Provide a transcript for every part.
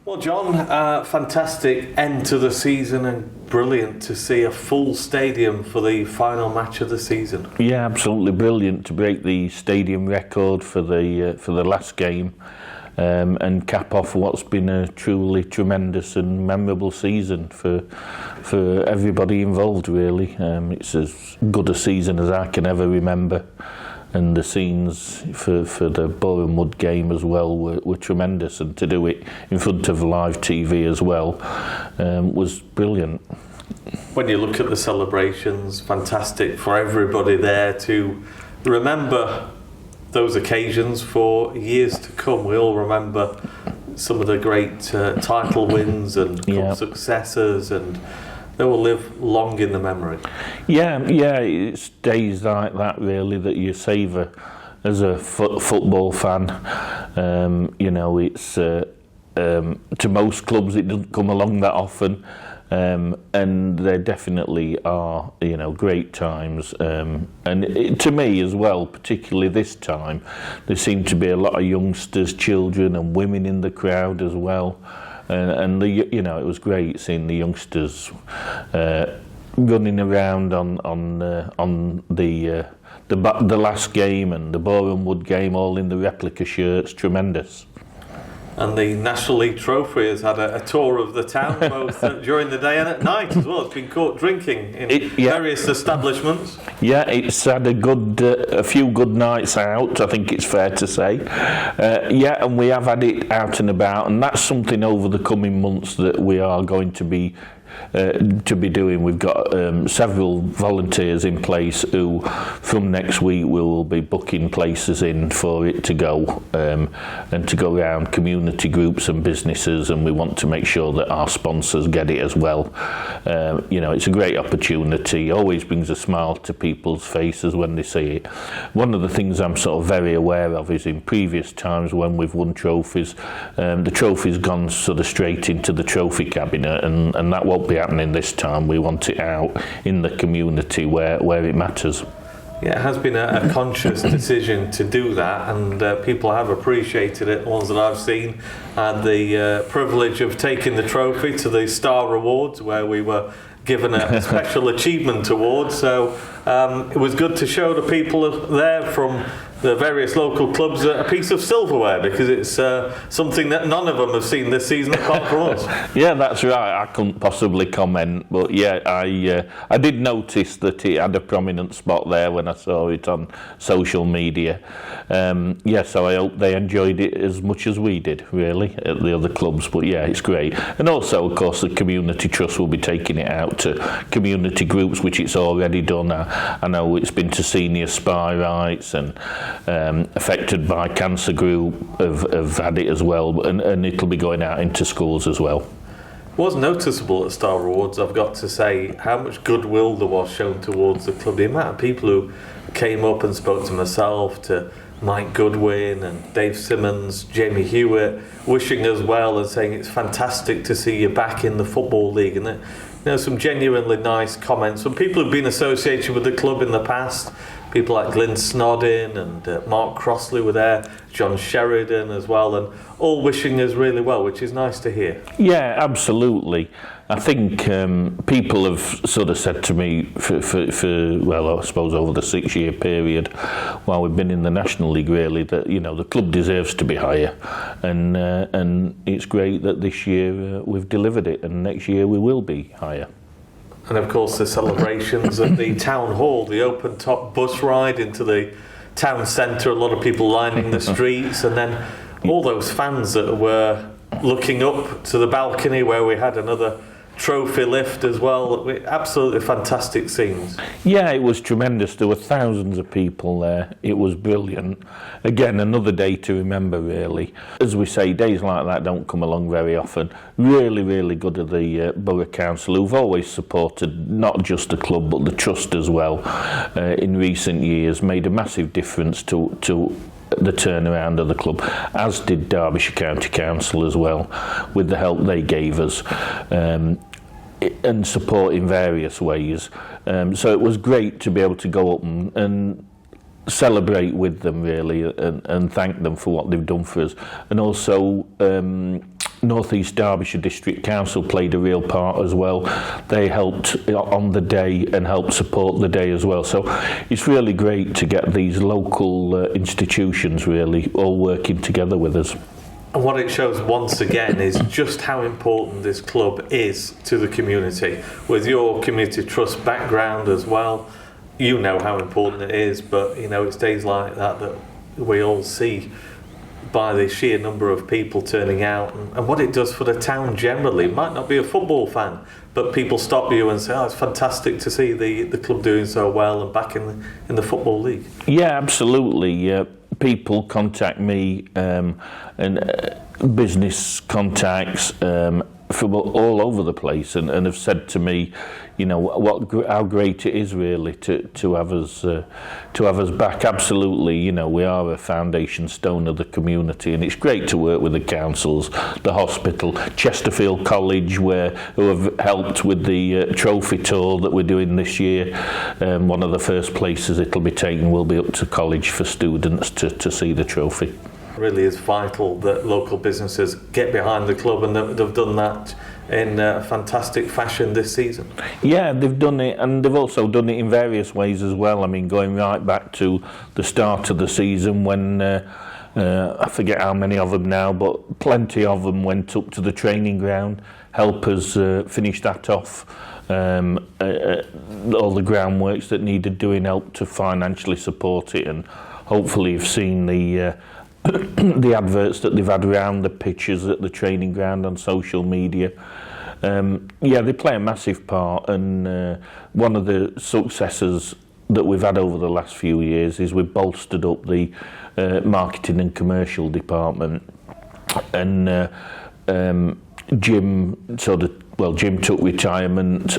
Well, John, fantastic end to the season and brilliant to see a full stadium for the final match of the season. Yeah, absolutely brilliant to break the stadium record for the last game and cap off what's been a truly tremendous and memorable season for everybody involved. Really, it's as good a season as I can ever remember. And the scenes for the Boreham Wood game as well were tremendous, and to do it in front of live TV as well was brilliant. When you look at the celebrations, fantastic for everybody there to remember those occasions for years to come. We all remember some of the great title wins and cup successes, and they will live long in the memory. Yeah, it's days like that really that you savour as a football fan. It's to most clubs it doesn't come along that often, and there definitely are great times. To me as well, particularly this time, there seem to be a lot of youngsters, children, and women in the crowd as well. And it was great seeing the youngsters running around on the last game and the Boreham Wood game, all in the replica shirts. Tremendous. And the National League Trophy has had a tour of the town, both during the day and at night as well. It's been caught drinking in various establishments. Yeah, it's had a few good nights out, I think it's fair to say. And we have had it out and about, and that's something over the coming months that we are going to be doing. We've got several volunteers in place who from next week will be booking places in for it to go and to go around community groups and businesses, and we want to make sure that our sponsors get it as well. It's a great opportunity, always brings a smile to people's faces when they see it. One of the things I'm sort of very aware of is in previous times when we've won trophies, the trophy's gone sort of straight into the trophy cabinet, and that won't be happening this time. We want it out in the community where it matters. Yeah, it has been a conscious decision to do that, and people have appreciated it. The ones that I've seen had the privilege of taking the trophy to the Star Awards, where we were given a special achievement award. So it was good to show the people there from the various local clubs a piece of silverware, because it's something that none of them have seen this season apart from us. Yeah, that's right. I couldn't possibly comment, but I did notice that it had a prominent spot there when I saw it on social media. So I hope they enjoyed it as much as we did, really, at the other clubs. But yeah, it's great. And also, of course, the Community Trust will be taking it out to community groups, which it's already done. I know it's been to Senior Spy Rights, and affected by cancer group have had it as well, and it'll be going out into schools as well. It was noticeable at Star Awards, I've got to say, how much goodwill there was shown towards the club. The amount of people who came up and spoke to myself, to Mike Goodwin and Dave Simmons, Jamie Hewitt, wishing us well and saying it's fantastic to see you back in the Football League. And some genuinely nice comments from people who've been associated with the club in the past. People like Glyn Snodin and Mark Crossley were there, John Sheridan as well, and all wishing us really well, which is nice to hear. Yeah, absolutely. I think people have sort of said to me for I suppose over the 6-year period while we've been in the National League, really, that the club deserves to be higher, and it's great that this year we've delivered it, and next year we will be higher. And of course the celebrations at the town hall, the open top bus ride into the town centre, a lot of people lining the streets, and then all those fans that were looking up to the balcony where we had another trophy lift as well. Absolutely fantastic scenes. Yeah, it was tremendous. There were thousands of people there. It was brilliant. Again, another day to remember, really. As we say, days like that don't come along very often. Really, really good of the Borough Council, who've always supported not just the club but the trust as well in recent years. Made a massive difference to the turnaround of the club, as did Derbyshire County Council as well, with the help they gave us and support in various ways. So it was great to be able to go up and celebrate with them, really, and thank them for what they've done for us, and also North East Derbyshire District Council played a real part as well. They helped on the day and helped support the day as well. So it's really great to get these local institutions really all working together with us. And what it shows once again is just how important this club is to the community. With your community trust background as well, you know how important it is, but you know it's days like that that we all see by the sheer number of people turning out and what it does for the town generally. It might not be a football fan, but people stop you and say, oh, it's fantastic to see the club doing so well and back in the Football League. Yeah, absolutely. People contact me and business contacts from all over the place and have said to me, you know, how great it is really to have us back. Absolutely, you know, we are a foundation stone of the community, and it's great to work with the councils, the hospital, Chesterfield College, who have helped with the trophy tour that we're doing this year. One of the first places it'll be taken will be up to college for students to see the trophy. It really is vital that local businesses get behind the club, and they've done that in fantastic fashion this season. Yeah, they've done it, and they've also done it in various ways as well. I mean, going right back to the start of the season when I forget how many of them now, but plenty of them went up to the training ground, help us finish that off. All the groundworks that needed doing, help to financially support it, and hopefully you've seen the the adverts that they've had around the pitches at the training ground on social media. Yeah, they play a massive part, and one of the successes that we've had over the last few years is we've bolstered up the marketing and commercial department, and Jim took retirement,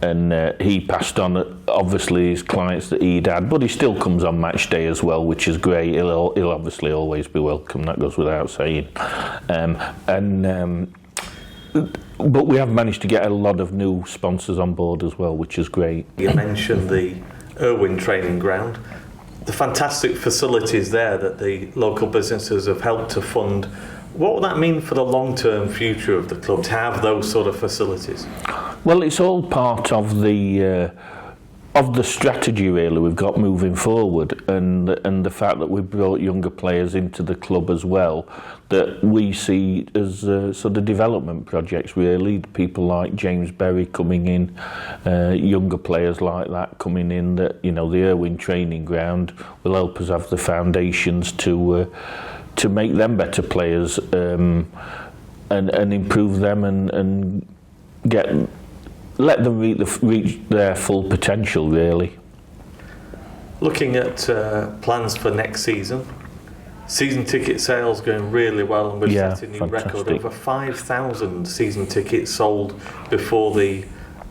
and he passed on obviously his clients that he'd had, but he still comes on match day as well, which is great. He'll obviously always be welcome, that goes without saying. But we have managed to get a lot of new sponsors on board as well, which is great. You mentioned the Irwin training ground, the fantastic facilities there that the local businesses have helped to fund. What will that mean for the long-term future of the club to have those sort of facilities? Well, it's all part of the strategy really we've got moving forward, and the fact that we've brought younger players into the club as well, that we see as sort of development projects really. People like James Berry coming in, younger players like that coming in, that, you know, the Irwin training ground will help us have the foundations to make them better players, and improve them and let them reach their full potential really. Looking at plans for next season ticket sales going really well, and we've set a new record. Over 5,000 season tickets sold before the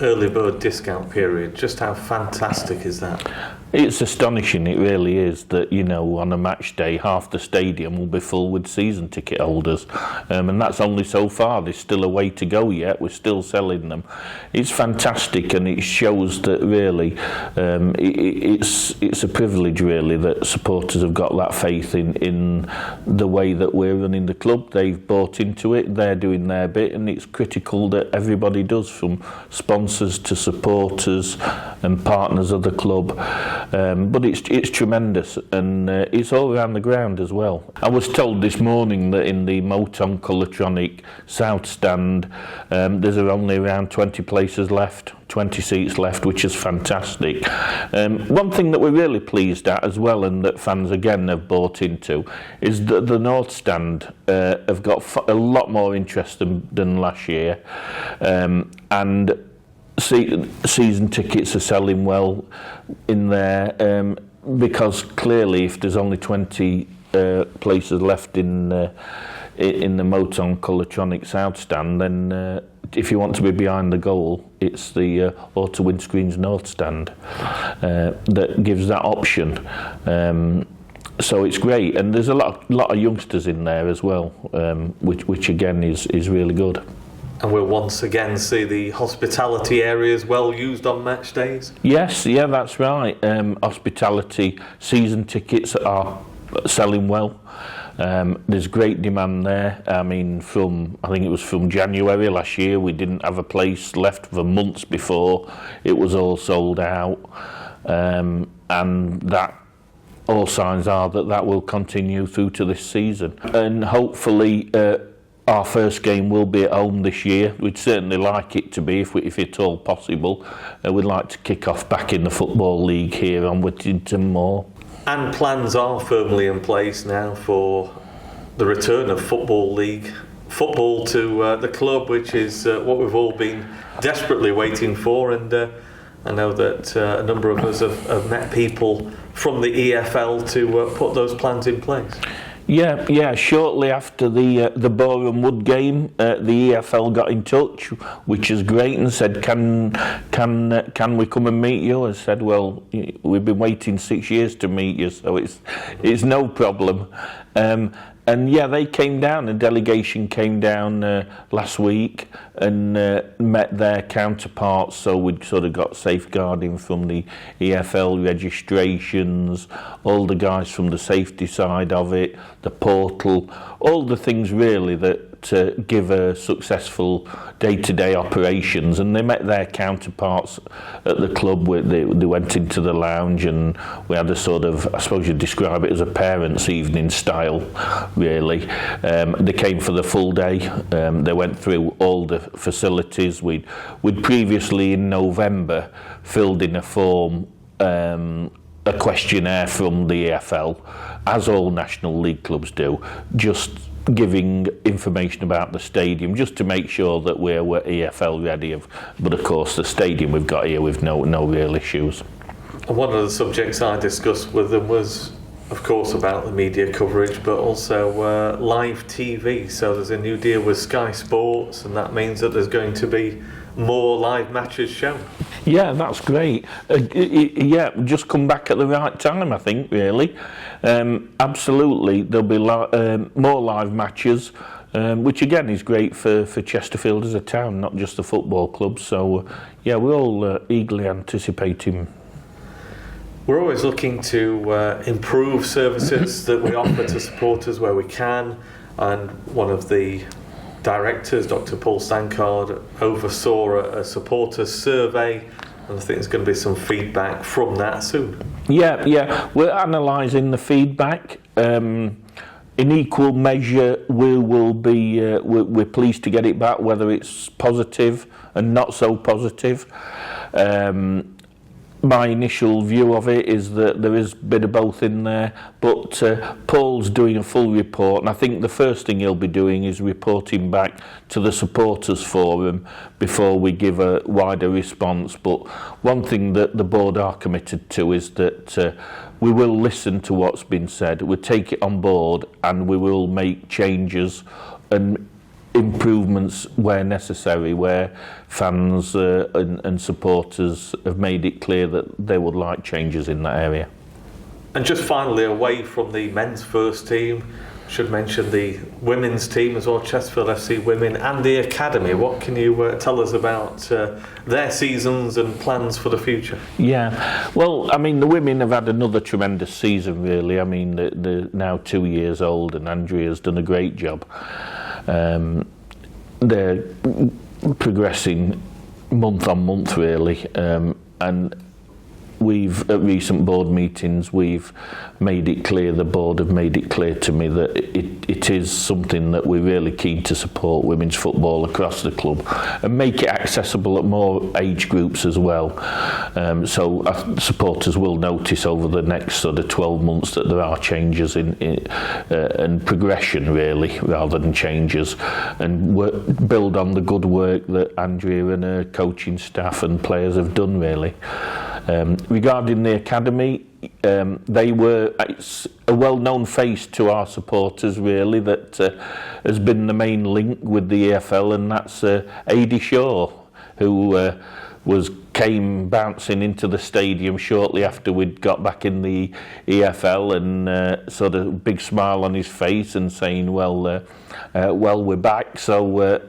early bird discount period. Just how fantastic is that? It's astonishing, it really is, that, you know, on a match day half the stadium will be full with season ticket holders, and that's only so far. There's still a way to go yet. We're still selling them. It's fantastic, and it shows that really it's a privilege really that supporters have got that faith in the way that we're running the club. They've bought into it, they're doing their bit, and it's critical that everybody does, from sponsors to supporters and partners of the club. But it's tremendous, and it's all around the ground as well. I was told this morning that in the Moton Colotronic South Stand there's only around 20 places left, 20 seats left, which is fantastic. One thing that we're really pleased at as well, and that fans again have bought into, is that the North Stand have got a lot more interest than last year, and season tickets are selling well in there, because clearly if there's only 20 places left in the Moton Colotronic South Stand, then if you want to be behind the goal, it's the Auto Windscreens North Stand that gives that option. So it's great, and there's a lot of youngsters in there as well, which again is really good. And we'll once again see the hospitality areas well used on match days? Yes, yeah, that's right. Hospitality season tickets are selling well. There's great demand there. I mean, I think it was from January last year, we didn't have a place left for months before it was all sold out, and that all signs are that will continue through to this season. And hopefully our first game will be at home this year. We'd certainly like it to be, if at all possible. We'd like to kick off back in the Football League here on Whittington Moor. And plans are firmly in place now for the return of Football League football to the club, which is what we've all been desperately waiting for. And I know that a number of us have met people from the EFL to put those plans in place. Yeah. Shortly after the Boreham Wood game, the EFL got in touch, which is great, and said, "Can we come and meet you?" I said, "Well, we've been waiting 6 years to meet you, so it's no problem." And yeah, they came down. A delegation came down last week and met their counterparts. So we'd sort of got safeguarding from the EFL, registrations, all the guys from the safety side of it, the portal, all the things really that give a successful day-to-day operations. And they met their counterparts at the club. They went into the lounge and we had a sort of, I suppose you'd describe it as a parents' evening style, really. They came for the full day. They went through all the facilities. We'd previously in November filled in a form, a questionnaire from the EFL, as all National League clubs do, just giving information about the stadium, just to make sure that we're EFL ready. But of course, the stadium we've got here with no real issues. And one of the subjects I discussed with them was, of course, about the media coverage, but also live TV. So there's a new deal with Sky Sports, and that means that there's going to be more live matches shown. Yeah, that's great. Just come back at the right time, I think, really. Absolutely, there'll be more live matches, which again is great for Chesterfield as a town, not just the football club. So, we're all eagerly anticipating. We're always looking to improve services that we offer to supporters where we can, and one of the directors, Dr. Paul Stankard, oversaw a supporters survey, and I think there's going to be some feedback from that soon. Yeah, we're analysing the feedback. In equal measure, we will be. We're pleased to get it back, whether it's positive and not so positive. My initial view of it is that there is a bit of both in there, but Paul's doing a full report, and I think the first thing he'll be doing is reporting back to the supporters forum before we give a wider response. But one thing that the board are committed to is that we will listen to what's been said, we'll take it on board, and we will make changes and improvements where necessary, where fans and supporters have made it clear that they would like changes in that area. And just finally, away from the men's first team, should mention the women's team as well, Chesterfield FC Women, and the academy. What can you tell us about their seasons and plans for the future? Yeah, well, I mean, the women have had another tremendous season, really. I mean, they're now 2 years old, and Andrea's done a great job. They're progressing month on month, really, and we've, at recent board meetings, we've made it clear, the board have made it clear to me that it is something that we're really keen to support women's football across the club and make it accessible at more age groups as well. So supporters will notice over the next sort of 12 months that there are changes in and progression, really, rather than changes, and build on the good work that Andrea and her coaching staff and players have done, really. Regarding the academy, they were a well-known face to our supporters, really, that has been the main link with the EFL, and that's Adi Shaw, who came bouncing into the stadium shortly after we'd got back in the EFL, and sort of big smile on his face and saying, well, we're back. So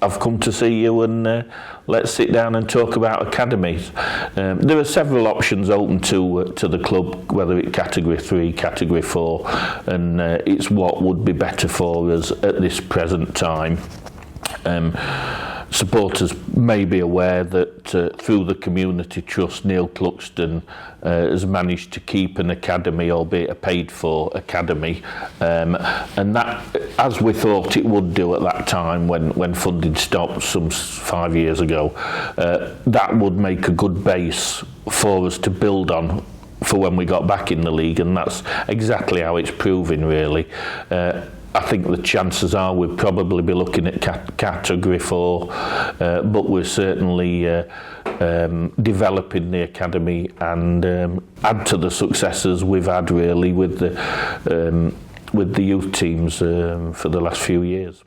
I've come to see you and let's sit down and talk about academies. There are several options open to the club, whether it's Category 3, Category 4, and it's what would be better for us at this present time. Supporters may be aware that through the Community Trust, Neil Cluxton has managed to keep an academy, albeit a paid-for academy, and that, as we thought it would do at that time when funding stopped some 5 years ago, that would make a good base for us to build on for when we got back in the league, and that's exactly how it's proving, really. I think the chances are we'll probably be looking at Category 4, but we're certainly developing the academy and add to the successes we've had, really, with the youth teams for the last few years.